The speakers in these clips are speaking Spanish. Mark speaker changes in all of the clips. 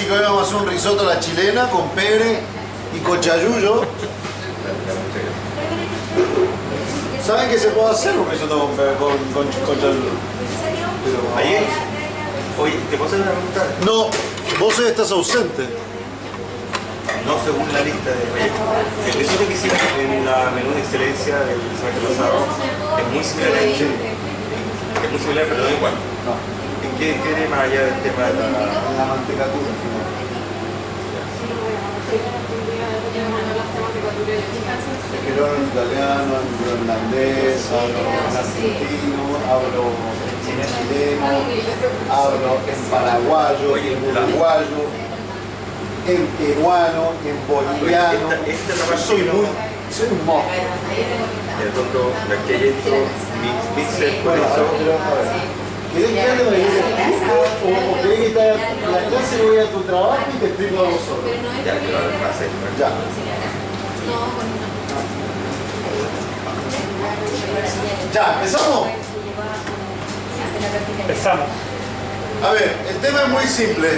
Speaker 1: así que hoy vamos a hacer un risotto a la chilena con pere y cochayuyo. ¿Saben que se puede hacer un risotto con cochayuyo?
Speaker 2: Ayer, oye, ¿te puedo hacer una pregunta?
Speaker 1: No, vos hoy estás ausente.
Speaker 2: No, según la lista de el risotto que hicimos en la menú de excelencia del semestre pasado es muy similar a este. Es muy similar, pero no igual.
Speaker 1: No.
Speaker 2: ¿En qué tiene más allá del tema de
Speaker 1: La mantecatura. Peperón italiano, irlandés, hablo argentino, hablo chileno, hablo en paraguayo, en uruguayo, en peruano, en boliviano. Soy un monstruo.
Speaker 2: de pronto la que hay hecho mixer con eso?
Speaker 1: ¿Querés que ande a venir o querés que te haga la clase, voy a tu trabajo y te explico algo solo?
Speaker 2: Ya, que lo hacer.
Speaker 1: Ya. Ya, ¿empezamos?
Speaker 3: Empezamos.
Speaker 1: A ver, el tema es muy simple.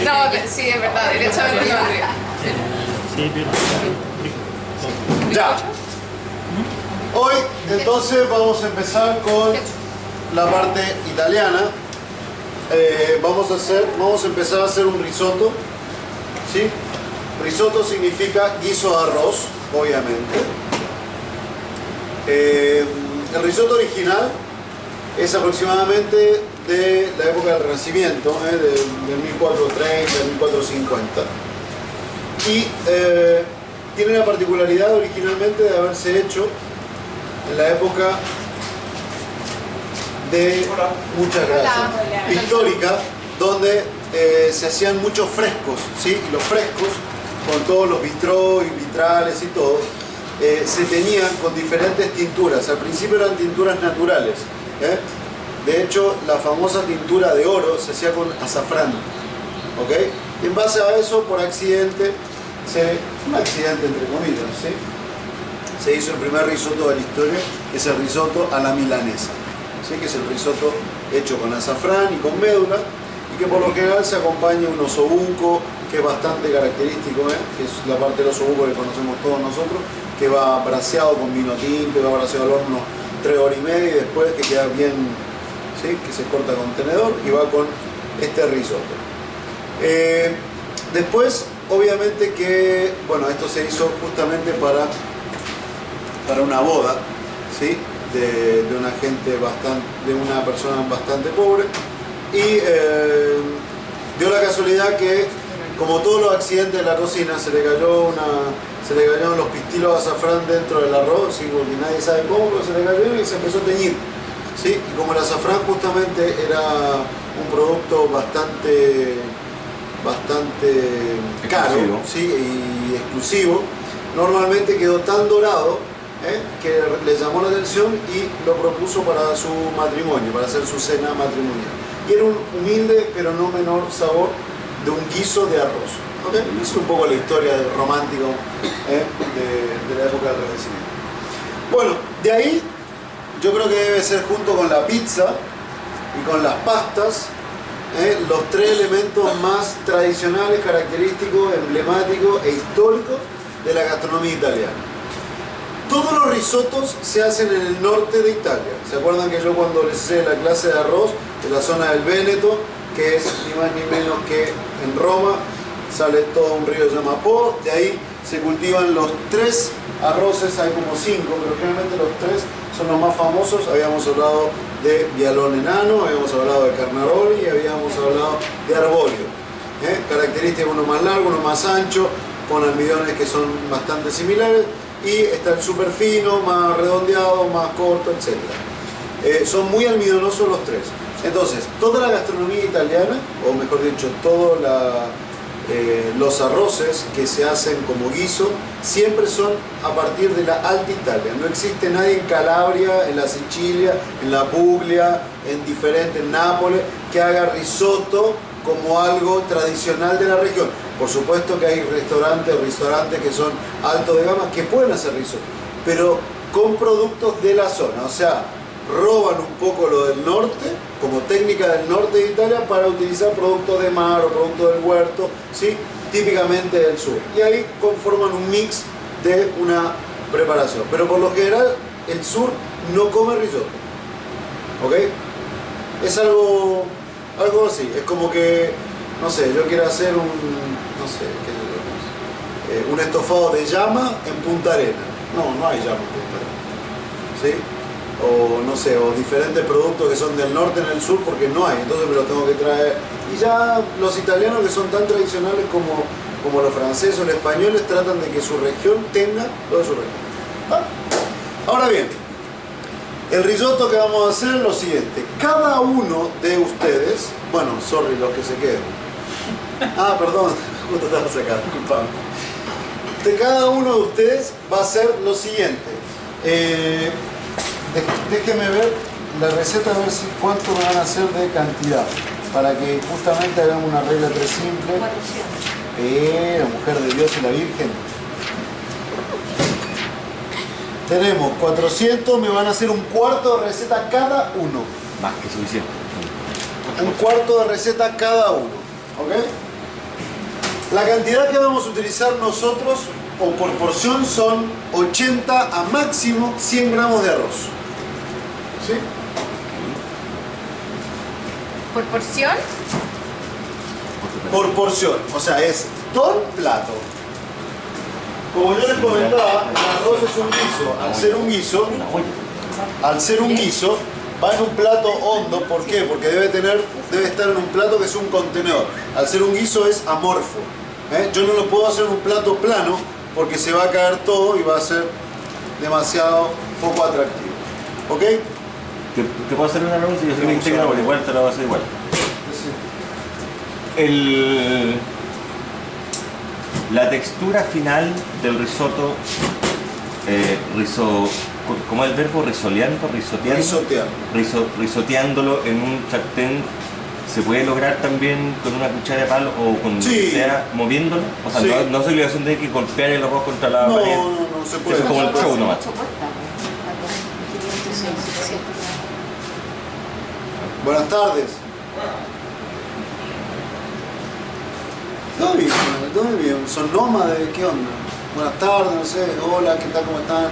Speaker 4: No, sí, es verdad, derechamente no vendría.
Speaker 3: Sí, pero...
Speaker 1: Ya. Hoy entonces vamos a empezar con la parte italiana. Vamos a empezar a hacer un risotto. ¿Sí? Risotto significa guiso de arroz, obviamente. El risotto original es aproximadamente de la época del Renacimiento, del 1430, 1450. Y tiene la particularidad originalmente de haberse hecho en la época de muchas gracias histórica, donde se hacían muchos frescos, ¿sí? Y los frescos, con todos los bistrós y vitrales y todo, se tenían con diferentes tinturas. Al principio eran tinturas naturales, ¿eh? De hecho, la famosa tintura de oro se hacía con azafrán, ¿ok? Y en base a eso, por accidente, un accidente entre comillas, ¿sí? Se hizo el primer risotto de la historia, que es el risotto a la milanesa, ¿sí? Que es el risotto hecho con azafrán y con médula, y que por lo general se acompaña un osobuco, que es bastante característico, que es la parte del osobuco que conocemos todos nosotros, que va braseado con vino tinto, que va braseado al horno 3 horas y media, y después que queda bien, ¿sí? Que se corta con tenedor y va con este risotto. Después, obviamente que, bueno, esto se hizo justamente para una boda, ¿sí? de una persona bastante pobre, y dio la casualidad que, como todos los accidentes de la cocina, se le cayeron los pistilos de azafrán dentro del arroz, ¿sí? Porque nadie sabe cómo, pero se le cayó y se empezó a teñir, ¿sí? Y como el azafrán justamente era un producto bastante caro, ¿sí? Y exclusivo, normalmente quedó tan dorado, que le llamó la atención y lo propuso para su matrimonio, para hacer su cena matrimonial. Y era un humilde pero no menor sabor de un guiso de arroz. ¿Okay? Es un poco la historia del romántico, de la época del Renacimiento. Bueno, de ahí yo creo que debe ser, junto con la pizza y con las pastas, los 3 elementos más tradicionales, característicos, emblemáticos e históricos de la gastronomía italiana. Todos los risottos se hacen en el norte de Italia. ¿Se acuerdan que yo, cuando les hice la clase de arroz, de la zona del Véneto, que es ni más ni menos que en Roma, sale todo un río que se llama Po, de ahí se cultivan los 3 arroces, hay como 5, pero generalmente los 3 son los más famosos. Habíamos hablado de Vialone Enano, habíamos hablado de Carnaroli y habíamos hablado de Arborio. Características, uno más largo, uno más ancho, con almidones que son bastante similares, y está el super fino, más redondeado, más corto, etc. Son muy almidonosos los 3. Entonces, toda la gastronomía italiana, o mejor dicho, todos los arroces que se hacen como guiso, siempre son a partir de la Alta Italia. No existe nadie en Calabria, en la Sicilia, en la Puglia, en Nápoles, que haga risotto como algo tradicional de la región. Por supuesto que hay restaurantes que son altos de gama que pueden hacer risotto, pero con productos de la zona, o sea, roban un poco lo del norte, como técnica del norte de Italia, para utilizar productos de mar o productos del huerto, ¿sí? Típicamente del sur. Y ahí conforman un mix de una preparación. Pero por lo general, el sur no come risotto. ¿Ok? Es algo así. Es como que, no sé, yo quiero hacer un estofado de llama en Punta Arenas. No hay llama en Punta Arenas. ¿Sí? O no sé, o diferentes productos que son del norte en el sur porque no hay, entonces me los tengo que traer. Y ya los italianos, que son tan tradicionales como los franceses o los españoles, tratan de que su región tenga lo de su región. Ahora bien, el risotto que vamos a hacer es lo siguiente: cada uno de ustedes, bueno, sorry, los que se queden. Perdón, justo estaba sacando, disculpame. De cada uno de ustedes va a ser lo siguiente. Déjenme ver la receta, a ver cuánto me van a hacer de cantidad, para que justamente hagamos una regla 3 simple. La mujer de Dios y la Virgen. Tenemos 400, me van a hacer un cuarto de receta cada uno.
Speaker 2: Más que suficiente.
Speaker 1: Un cuarto de receta cada uno. ¿Ok? La cantidad que vamos a utilizar nosotros, o por porción, son 80 a máximo 100 gramos de arroz. ¿Sí?
Speaker 4: ¿Por porción?
Speaker 1: Por porción, o sea, es ton plato. Como yo les comentaba, el arroz es un guiso. Al ser un guiso, va en un plato hondo. ¿Por qué? Porque debe estar en un plato que es un contenedor. Al ser un guiso es amorfo. Yo no lo puedo hacer en un plato plano porque se va a caer todo y va a ser demasiado poco atractivo. ¿Ok?
Speaker 2: Te puedo hacer una pregunta y yo sé que me integra, pero igual te la voy a hacer igual. La textura final del risotto, ¿cómo es el verbo? Risoteándolo en un sartén, ¿se puede lograr también con una cuchara de palo o con lo que sea, moviéndolo? O sea, no es obligación de que golpear el arroz contra la pared.
Speaker 1: No se puede.
Speaker 2: Eso es como el show nomás.
Speaker 1: Buenas tardes. Todo bien. ¿Son nómades? ¿Qué onda? Buenas tardes, no sé. Hola, ¿qué tal? ¿Cómo están?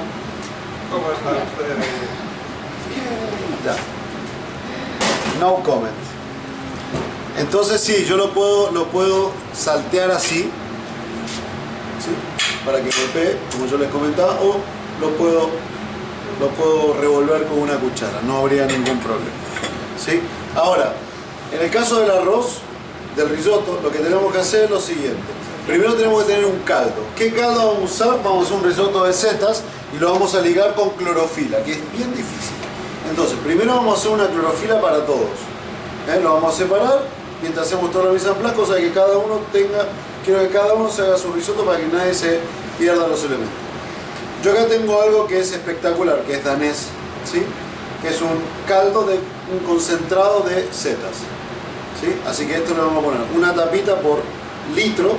Speaker 3: ¿Cómo están ustedes?
Speaker 1: Ya. No comment. Entonces sí, yo lo puedo saltear así, ¿sí? Para que golpee, como yo les comentaba, o lo puedo revolver con una cuchara, no habría ningún problema. ¿Sí? Ahora, en el caso del arroz, del risotto, lo que tenemos que hacer es lo siguiente. Primero tenemos que tener un caldo. ¿Qué caldo vamos a usar? Vamos a hacer un risotto de setas y lo vamos a ligar con clorofila, que es bien difícil. Entonces, primero vamos a hacer una clorofila para todos. Lo vamos a separar mientras hacemos toda la mise en place, cosa de que quiero que cada uno se haga su risotto para que nadie se pierda los elementos. Yo acá tengo algo que es espectacular, que es danés, ¿sí? Que es un caldo un concentrado de setas, ¿sí? Así que esto le vamos a poner una tapita por litro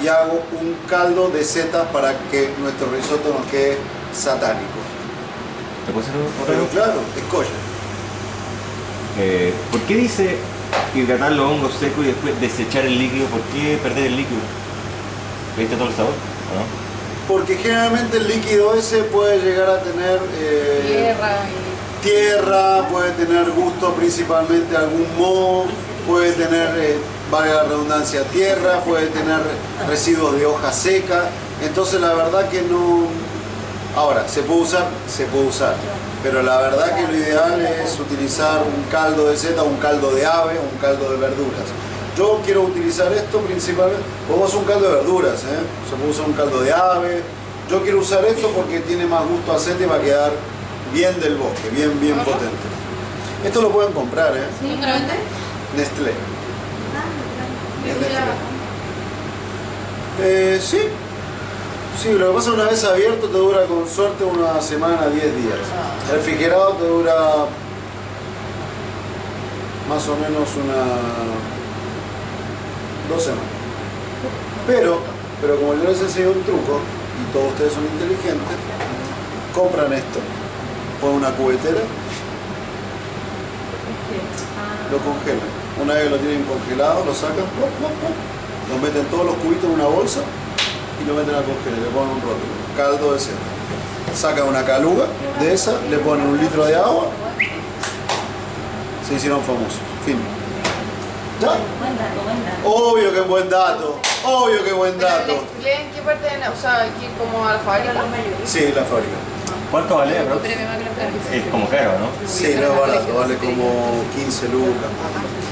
Speaker 1: y hago un caldo de setas para que nuestro risotto nos quede satánico.
Speaker 2: ¿Te puedo hacer otra
Speaker 1: Pero
Speaker 2: pregunta?
Speaker 1: claro, escolla.
Speaker 2: ¿Por qué dice hidratar los hongos secos y después desechar el líquido? ¿Por qué perder el líquido? ¿Viste todo el sabor? ¿O no?
Speaker 1: Porque generalmente el líquido ese puede llegar a tener tierra, puede tener gusto principalmente algún moho, puede tener, valga la redundancia, tierra, puede tener residuos de hoja seca. Entonces la verdad que no... Ahora, ¿se puede usar? Pero la verdad que lo ideal es utilizar un caldo de seta, un caldo de ave o un caldo de verduras. Yo quiero utilizar esto principalmente, podemos usar un caldo de verduras, se puede usar un caldo de ave. Yo quiero usar esto porque tiene más gusto a seta y va a quedar bien del bosque, bien potente. Esto lo pueden comprar,
Speaker 4: ¿Sí? ¿Dónde lo venden?
Speaker 1: Nestlé. Sí. Sí, lo que pasa es que una vez abierto te dura con suerte una semana, 10 días. El refrigerado te dura más o menos 2 semanas. Pero como yo les enseñé un truco, y todos ustedes son inteligentes, compran esto, ponen una cubetera, lo congelan. Una vez que lo tienen congelado, lo sacan, lo meten todos los cubitos en una bolsa y lo meten a congelar, le ponen un rótulo, caldo de seta. Sacan una caluga de esa, le ponen 1 litro de agua, se hicieron famosos. Fin. ¿Ya?
Speaker 4: Buen dato, buen dato.
Speaker 1: Obvio que buen dato, obvio que buen dato.
Speaker 5: ¿En qué parte de o sea, aquí como a la fábrica?
Speaker 1: Sí, la fábrica.
Speaker 2: ¿Cuánto vale, bro? Es como caro, ¿no?
Speaker 1: Sí, no es barato, vale como 15 lucas.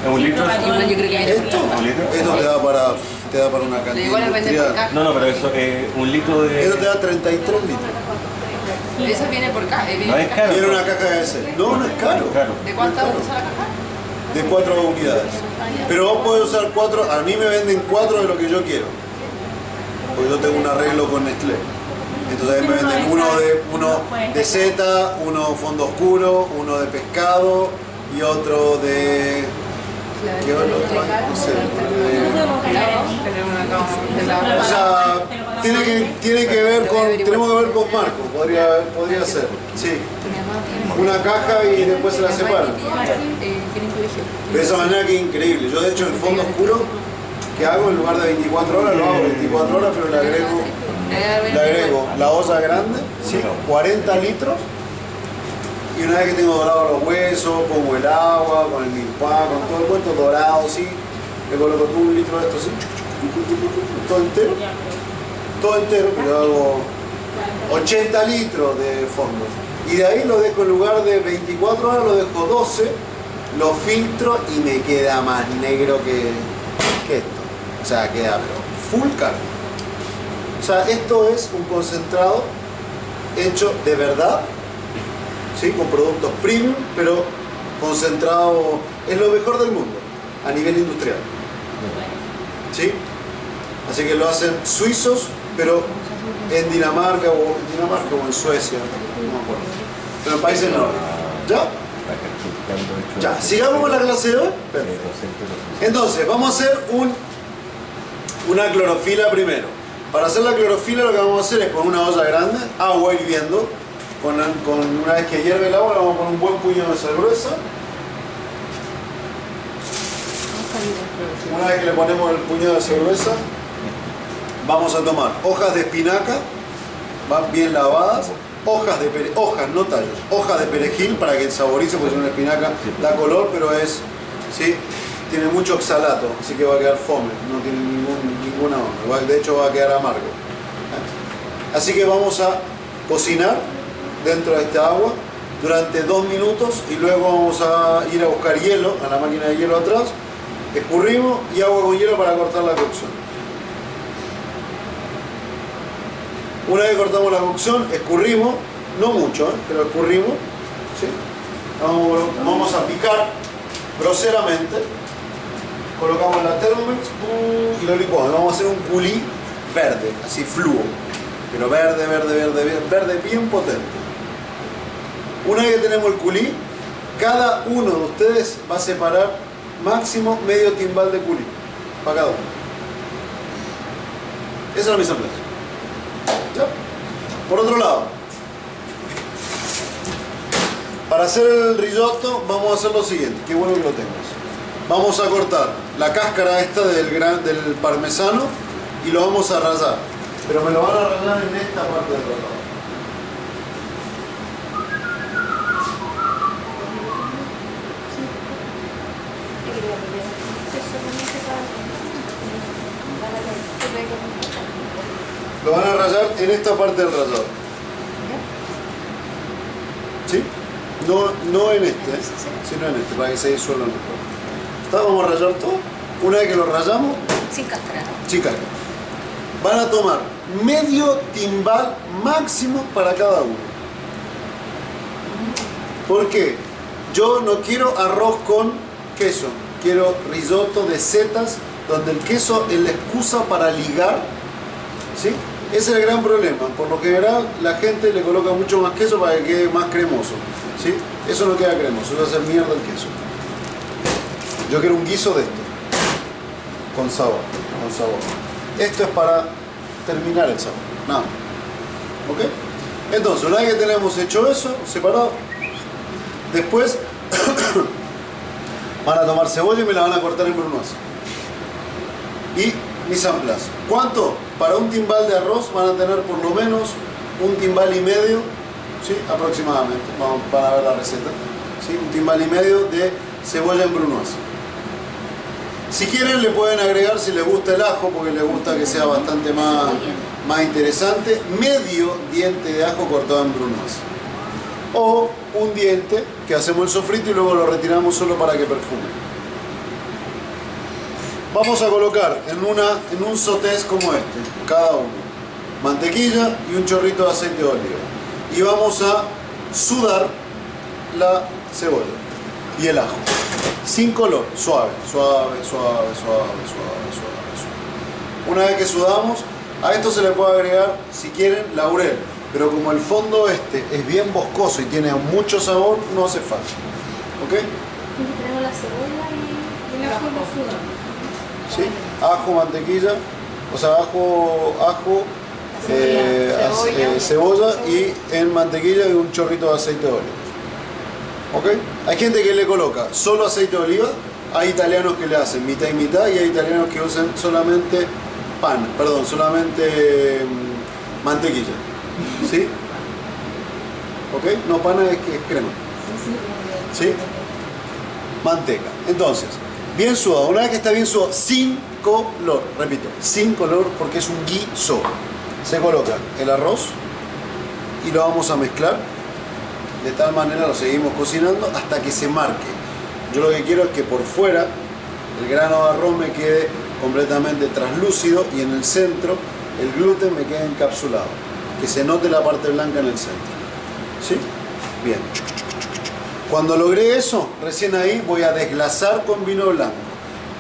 Speaker 2: ¿Es un litro?
Speaker 4: Yo creo que
Speaker 1: ¿Esto?
Speaker 2: ¿Un litro?
Speaker 1: Esto te da para una cantidad
Speaker 4: igual lo venden por
Speaker 1: industrial.
Speaker 4: caja.
Speaker 2: No, no, pero eso, un litro de...
Speaker 1: Esto te da 33 litros.
Speaker 4: Eso viene por caja.
Speaker 2: No es caro.
Speaker 1: Tiene una caja de ese. No, no es caro.
Speaker 2: Claro.
Speaker 4: ¿De cuántas usa la caja?
Speaker 1: De 4 unidades. Pero vos podés usar 4, a mí me venden 4 de lo que yo quiero. Porque yo tengo un arreglo con Nestlé. Entonces ahí me venden uno de seta, uno fondo oscuro, uno de pescado y otro de... ¿Qué otro? No sé. O sea, tiene que ver con... Tenemos que ver con Marco, podría ser. Sí. Una caja y después se la separan. De esa manera que es increíble. Yo de hecho el fondo oscuro que hago en lugar de 24 horas lo hago 24 horas, pero le agrego la olla grande, ¿sí? 40 litros, y una vez que tengo dorado los huesos, pongo el agua, con el milpá, con todo el cuento dorado, ¿sí? Le coloco todo 1 litro de esto, ¿sí? Todo entero, pero hago 80 litros de fondo. Y de ahí lo dejo en lugar de 24 horas, lo dejo 12, lo filtro y me queda más negro que esto. O sea, queda pero full carne. O sea, esto es un concentrado hecho de verdad, ¿sí? Con productos premium, pero concentrado, es lo mejor del mundo a nivel industrial. ¿Sí? Así que lo hacen suizos, pero en Dinamarca o en Suecia, no me acuerdo. Pero en países nórdicos. ¿Ya? Ya, sigamos con la clase de hoy. Perfecto. Entonces, vamos a hacer una clorofila primero. Para hacer la clorofila lo que vamos a hacer es con una olla grande, agua hirviendo. Una vez que hierve el agua, le vamos a poner un buen puño de sal gruesa. Una vez que le ponemos el puño de sal gruesa, vamos a tomar hojas de espinaca, van bien lavadas, hojas, no tallos, hojas de perejil para que saborice, porque una espinaca da color, pero ¿sí? Tiene mucho oxalato, así que va a quedar fome, no tiene ninguna onda, de hecho va a quedar amargo. Así que vamos a cocinar dentro de esta agua durante 2 minutos y luego vamos a ir a buscar hielo a la máquina de hielo atrás, escurrimos y agua con hielo para cortar la cocción. Una vez que cortamos la cocción, escurrimos, no mucho, pero escurrimos, ¿sí? Vamos a picar groseramente, colocamos la Thermomix y lo licuamos. Vamos a hacer un culí verde, así fluo, pero verde bien potente. Una vez que tenemos el culí, cada uno de ustedes va a separar máximo medio timbal de culí, para cada uno. Esa es la mise en place. ¿Ya? Por otro lado, para hacer el risotto vamos a hacer lo siguiente, qué bueno que lo tengas. Vamos a cortar la cáscara esta del parmesano y lo vamos a rallar, pero me lo van a rallar en esta parte del rallado. Lo van a rallar en esta parte del rallador. ¿Sí? No en este, sino en este, para que se disuelva mejor. Vamos a rallar todo. Una vez que lo rallamos,
Speaker 4: Sin cáscara, ¿no?
Speaker 1: sin cáscara. Van a tomar medio timbal máximo para cada uno. ¿Por qué? Yo no quiero arroz con queso. Quiero risotto de setas, donde el queso es la excusa para ligar. ¿Sí? Ese es el gran problema. Por lo general, la gente le coloca mucho más queso para que quede más cremoso. ¿Sí? Eso no queda cremoso, eso va a hacer mierda el queso. Yo quiero un guiso de esto, con sabor, con sabor. Esto es para terminar el sabor, nada más. ¿Ok? Entonces, una vez que tenemos hecho eso, separado, después van a tomar cebolla y me la van a cortar en brunoise. Y mise en place. ¿Cuánto? Para un timbal de arroz van a tener por lo menos un timbal y medio, ¿sí? Aproximadamente. Van a ver la receta. ¿Sí? Un timbal y medio de cebolla en brunoise. Si quieren le pueden agregar, si les gusta el ajo, porque les gusta que sea bastante más interesante, medio diente de ajo cortado en brunoise. O un diente que hacemos el sofrito y luego lo retiramos solo para que perfume. Vamos a colocar en un sautés como este, cada uno, mantequilla y un chorrito de aceite de oliva. Y vamos a sudar la cebolla y el ajo. Sin color, suave, suave, suave, suave, suave, suave, suave. Una vez que sudamos, a esto se le puede agregar, si quieren, laurel. Pero como el fondo este es bien boscoso y tiene mucho sabor, no hace falta. ¿Ok?
Speaker 6: Tenemos la cebolla y el ajo lo sudamos.
Speaker 1: ¿Sí? Ajo, mantequilla, o sea, ajo, cebolla y en mantequilla y un chorrito de aceite de oliva. ¿Ok? Hay gente que le coloca solo aceite de oliva, hay italianos que le hacen mitad y mitad y hay italianos que usan solamente solamente mantequilla. ¿Sí? ¿Ok? No, pana es crema. ¿Sí? Manteca. Entonces, bien sudado. Una vez que está bien sudado, sin color, repito, sin color porque es un guiso. Se coloca el arroz y lo vamos a mezclar. De tal manera lo seguimos cocinando hasta que se marque. Yo lo que quiero es que por fuera el grano de arroz me quede completamente translúcido y en el centro el gluten me quede encapsulado. Que se note la parte blanca en el centro. ¿Sí? Bien. Cuando logré eso, recién ahí voy a desglasar con vino blanco.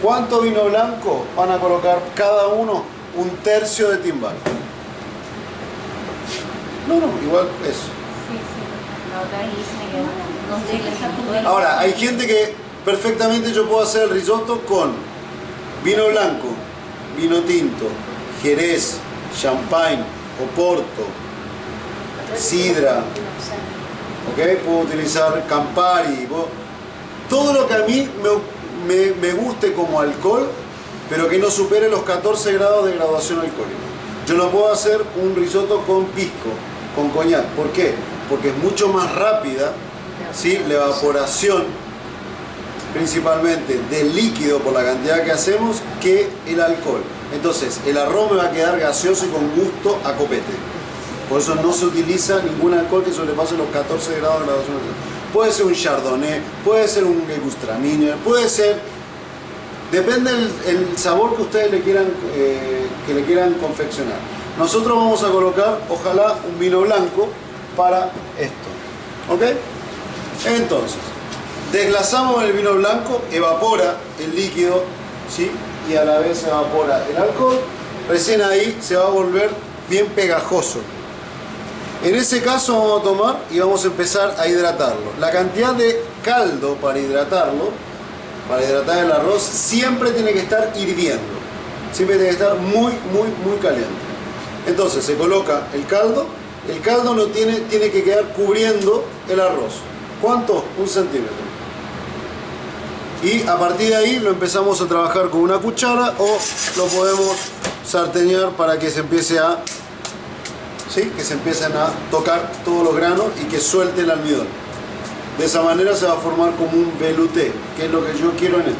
Speaker 1: ¿Cuánto vino blanco? Van a colocar cada uno un tercio de timbal. No, igual eso. Ahora, hay gente que perfectamente yo puedo hacer el risotto con vino blanco, vino tinto, jerez, champagne, oporto, sidra, ¿ok? Puedo utilizar Campari, todo lo que a mí me guste como alcohol, pero que no supere los 14 grados de graduación alcohólica. Yo no puedo hacer un risotto con pisco, con coñac. ¿Por qué? Porque es mucho más rápida, ¿sí? La evaporación, principalmente del líquido por la cantidad que hacemos, que el alcohol. Entonces, el arroz me va a quedar gaseoso y con gusto a copete. Por eso no se utiliza ningún alcohol que sobrepase los 14 grados de graduación alcohólica. Puede ser un Chardonnay, puede ser un Gewürztraminer, puede ser... Depende el sabor que ustedes le quieran confeccionar. Nosotros vamos a colocar, ojalá, un vino blanco para esto. ¿Ok? Entonces, desglasamos el vino blanco, evapora el líquido, ¿sí? Y a la vez se evapora el alcohol. Recién ahí se va a volver bien pegajoso. En ese caso vamos a tomar y vamos a empezar a hidratarlo. La cantidad de caldo para hidratarlo, para hidratar el arroz, siempre tiene que estar hirviendo. Siempre tiene que estar muy caliente. Entonces se coloca el caldo no tiene que quedar cubriendo el arroz. ¿Cuánto? 1 centímetro. Y a partir de ahí lo empezamos a trabajar con una cuchara o lo podemos sartenear para que se empiece a... ¿sí? Que se empiecen a tocar todos los granos y que suelte el almidón. De esa manera se va a formar como un velouté, que es lo que yo quiero en esto.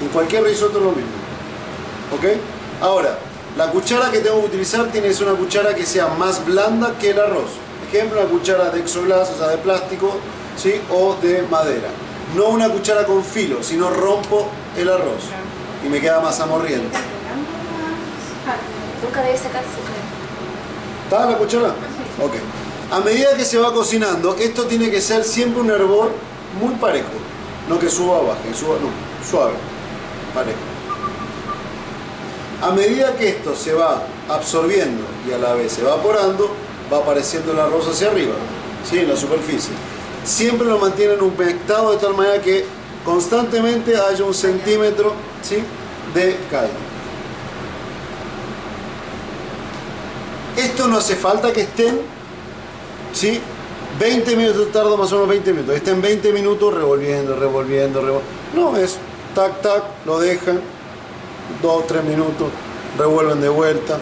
Speaker 1: En cualquier risotto es lo mismo. ¿Ok? Ahora, la cuchara que tengo que utilizar tiene que ser una cuchara que sea más blanda que el arroz. Ejemplo, una cuchara de exoglas, o sea, de plástico, ¿sí? O de madera. No una cuchara con filo, sino rompo el arroz y me queda más amorriente.
Speaker 6: Nunca debe sacar azúcar.
Speaker 1: ¿Está la cuchara? Ok. A medida que se va cocinando, esto tiene que ser siempre un hervor muy parejo. No que suba o baje, suave, parejo. A medida que esto se va absorbiendo y a la vez evaporando, va apareciendo el arroz hacia arriba, ¿sí? En la superficie. Siempre lo mantienen humectado de tal manera que constantemente haya 1 centímetro, ¿sí?, de caída. Esto no hace falta que estén, ¿sí?, 20 minutos, tarda más o menos 20 minutos, estén 20 minutos revolviendo. No, es tac, tac, lo dejan, 2 o 3 minutos, revuelven de vuelta.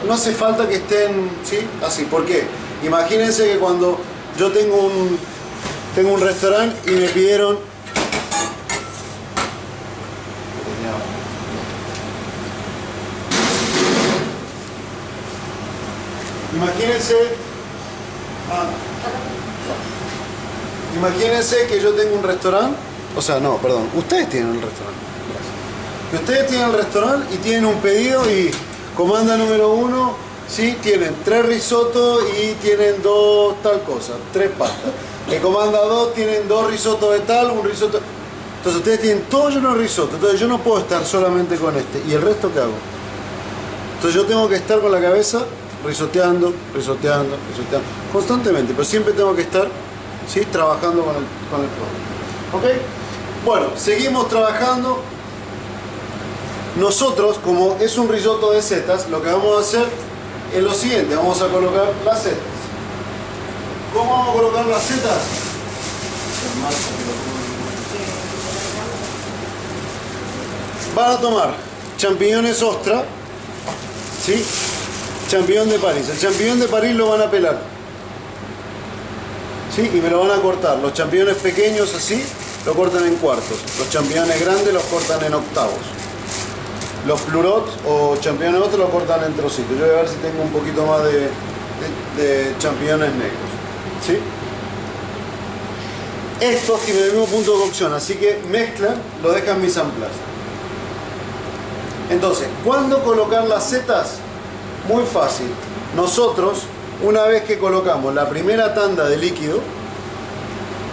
Speaker 1: No hace falta que estén, ¿sí?, así. ¿Por qué? Imagínense que cuando yo tengo un restaurante y me pidieron imagínense que yo tengo un restaurante, o sea, no, perdón, ustedes tienen un restaurante. Que ustedes tienen el restaurante y tienen un pedido y comanda número 1, ¿sí?, tienen 3 risotos y tienen 2 tal cosa, 3 pastas. El comanda 2 tienen 2 risotos de tal, un risotto. Entonces ustedes tienen todo lleno de risotto. Entonces yo no puedo estar solamente con este. ¿Y el resto qué hago? Entonces yo tengo que estar con la cabeza risoteando constantemente, pero siempre tengo que estar, ¿sí?, trabajando con el producto. ¿Ok? Bueno, seguimos trabajando. Nosotros, como es un risotto de setas, lo que vamos a hacer es lo siguiente: vamos a colocar las setas. ¿Cómo vamos a colocar las setas? Van a tomar champiñones ostra, ¿sí?, champiñón de París. El champiñón de París lo van a pelar, ¿sí?, y me lo van a cortar. Los champiñones pequeños así lo cortan en cuartos. Los champiñones grandes los cortan en octavos. Los plurots o champiñones otros lo cortan en trocitos. Yo voy a ver si tengo un poquito más de champiñones negros, ¿sí? Estos tienen el mismo punto de cocción, así que mezclan, lo dejan mise en place. Entonces, ¿cuándo colocar las setas? Muy fácil. Nosotros, una vez que colocamos la primera tanda de líquido,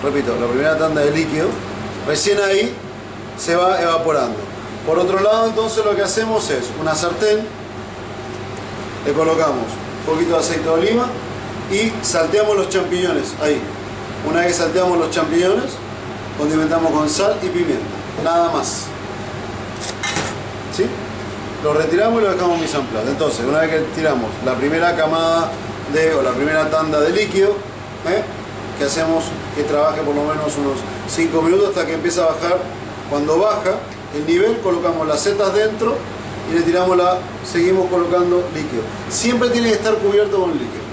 Speaker 1: repito, la primera tanda de líquido, recién ahí se va evaporando. Por otro lado, entonces lo que hacemos es una sartén, le colocamos un poquito de aceite de oliva y salteamos los champiñones ahí. Una vez que salteamos los champiñones, condimentamos con sal y pimienta, nada más, ¿sí? Lo retiramos y lo dejamos mise en place. Entonces, una vez que tiramos la primera camada o la primera tanda de líquido, que hacemos que trabaje por lo menos unos 5 minutos hasta que empiece a bajar. Cuando baja el nivel, colocamos las setas dentro y le tiramos seguimos colocando líquido. Siempre tiene que estar cubierto con líquido.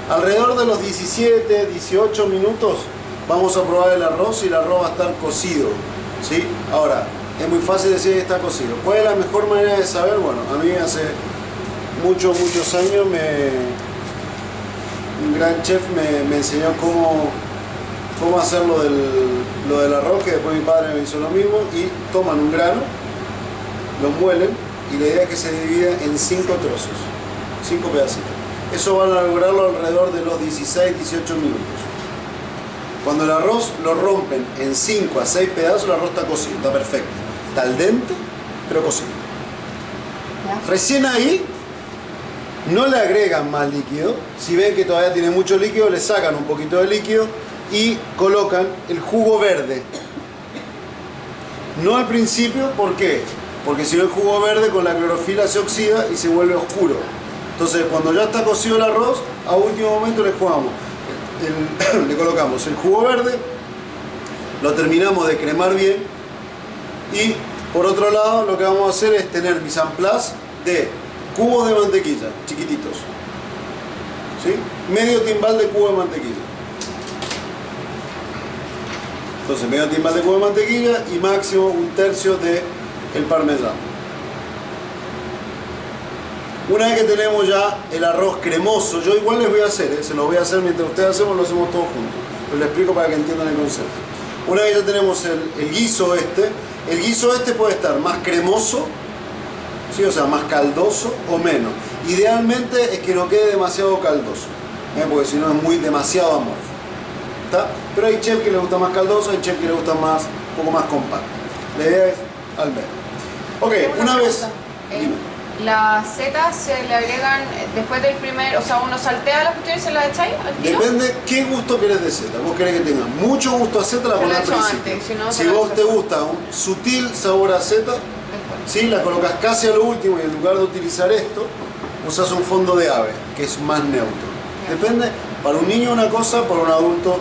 Speaker 1: Alrededor de los 17, 18 minutos vamos a probar el arroz y el arroz va a estar cocido, ¿sí? Ahora, es muy fácil decir que está cocido. ¿Cuál es la mejor manera de saber? Bueno, a mí hace muchos años un gran chef me enseñó cómo hacer lo del arroz, que después mi padre me hizo lo mismo, y toman un grano, lo muelen y la idea es que se divida en 5 trozos, 5 pedacitos. Eso van a lograrlo alrededor de los 16, 18 minutos. Cuando el arroz lo rompen en 5 a 6 pedazos, el arroz está cocido, está perfecto. Está al dente, pero cocido. Recién ahí no le agregan más líquido. Si ven que todavía tiene mucho líquido, le sacan un poquito de líquido y colocan el jugo verde. No al principio, ¿por qué? Porque si no, el jugo verde con la clorofila se oxida y se vuelve oscuro. Entonces, cuando ya está cocido el arroz, a último momento le colocamos el jugo verde, lo terminamos de cremar bien y por otro lado lo que vamos a hacer es tener mise en place de cubos de mantequilla, chiquititos, ¿sí? Medio timbal de cubo de mantequilla. Entonces, medio timbal de cubo de mantequilla y máximo un tercio de el parmesano. Una vez que tenemos ya el arroz cremoso, yo igual les voy a hacer, se lo voy a hacer mientras ustedes hacemos, lo hacemos todos juntos. Pero les explico para que entiendan el concepto. Una vez que ya tenemos el guiso este puede estar más cremoso, ¿sí? O sea, más caldoso o menos. Idealmente es que no quede demasiado caldoso, porque si no es demasiado amorfo. ¿Está? Pero hay chefs que les gusta más caldoso, hay chefs que les gusta un poco más compacto. La idea es al medio. Ok, una vez... Dime.
Speaker 5: Las setas se le agregan después del primer, o sea, uno saltea las cuestiones y se las echáis al tiro.
Speaker 1: Depende qué gusto querés de seta. Vos querés que tenga mucho gusto a seta, la
Speaker 5: Se
Speaker 1: ponés
Speaker 5: la
Speaker 1: al
Speaker 5: echo
Speaker 1: principio.
Speaker 5: antes, si no,
Speaker 1: Si
Speaker 5: se la
Speaker 1: vos
Speaker 5: echo
Speaker 1: te
Speaker 5: después.
Speaker 1: gusta un sutil sabor a seta, ¿sí? La colocas casi a lo último y en lugar de utilizar esto, usas un fondo de ave, que es más neutro. Depende, para un niño una cosa, para un adulto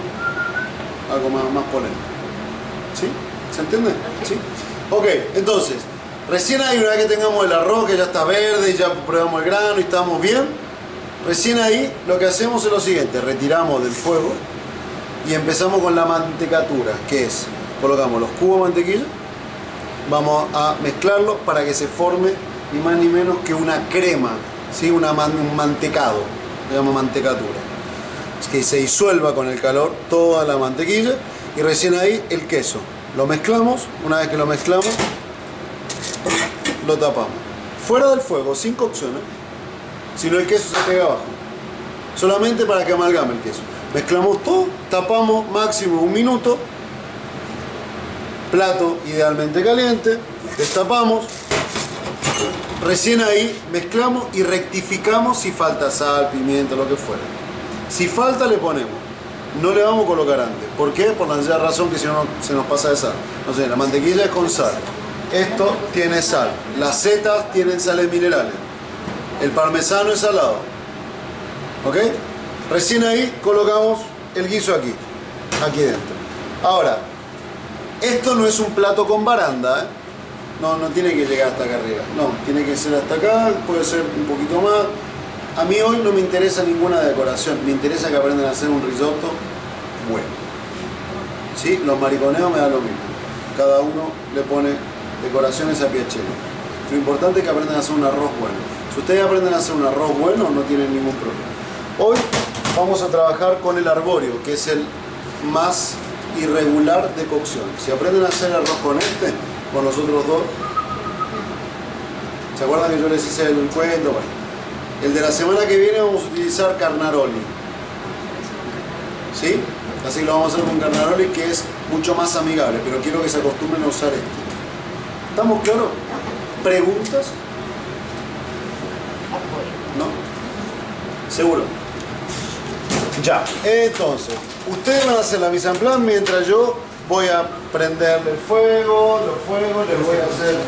Speaker 1: algo más polémico. ¿Sí? ¿Se entiende? ¿Sí? Ok, entonces, recién ahí, una vez que tengamos el arroz, que ya está verde, y ya probamos el grano y estamos bien, recién ahí lo que hacemos es lo siguiente, retiramos del fuego y empezamos con la mantecatura, que es, colocamos los cubos de mantequilla, vamos a mezclarlos para que se forme ni más ni menos que una crema, ¿sí? Un mantecado, se llama mantecatura. Es que se disuelva con el calor toda la mantequilla y recién ahí el queso. Lo mezclamos, una vez que lo mezclamos, lo tapamos. Fuera del fuego, sin cocción, si no el queso se pega abajo. Solamente para que amalgame el queso. Mezclamos todo, tapamos máximo 1 minuto. Plato idealmente caliente, destapamos. Recién ahí mezclamos y rectificamos si falta sal, pimienta, lo que fuera. Si falta le ponemos. No le vamos a colocar antes. ¿Por qué? Por la sencilla razón que si no se nos pasa de sal. No sé, la mantequilla es con sal. Esto tiene sal. Las setas tienen sales minerales. El parmesano es salado. ¿Ok? Recién ahí colocamos el guiso aquí. Aquí dentro. Ahora, esto no es un plato con baranda, ¿eh? No tiene que llegar hasta acá arriba. No, tiene que ser hasta acá, puede ser un poquito más. A mí hoy no me interesa ninguna decoración, me interesa que aprendan a hacer un risotto bueno. ¿Sí? Los mariconeos me da lo mismo. Cada uno le pone decoraciones a piacere. Lo importante es que aprendan a hacer un arroz bueno. Si ustedes aprenden a hacer un arroz bueno, no tienen ningún problema. Hoy vamos a trabajar con el arbóreo, que es el más irregular de cocción. Si aprenden a hacer arroz con este, con los otros dos, ¿se acuerdan que yo les hice el cuento? Bueno, el de la semana que viene vamos a utilizar carnaroli, ¿sí? Así que lo vamos a hacer con carnaroli, que es mucho más amigable, pero quiero que se acostumbren a usar este. ¿Estamos claros? ¿Preguntas? ¿No? ¿Seguro? Ya, entonces, ustedes van a hacer la mise en place mientras yo voy a prenderle el fuego, los fuegos, les voy a hacer el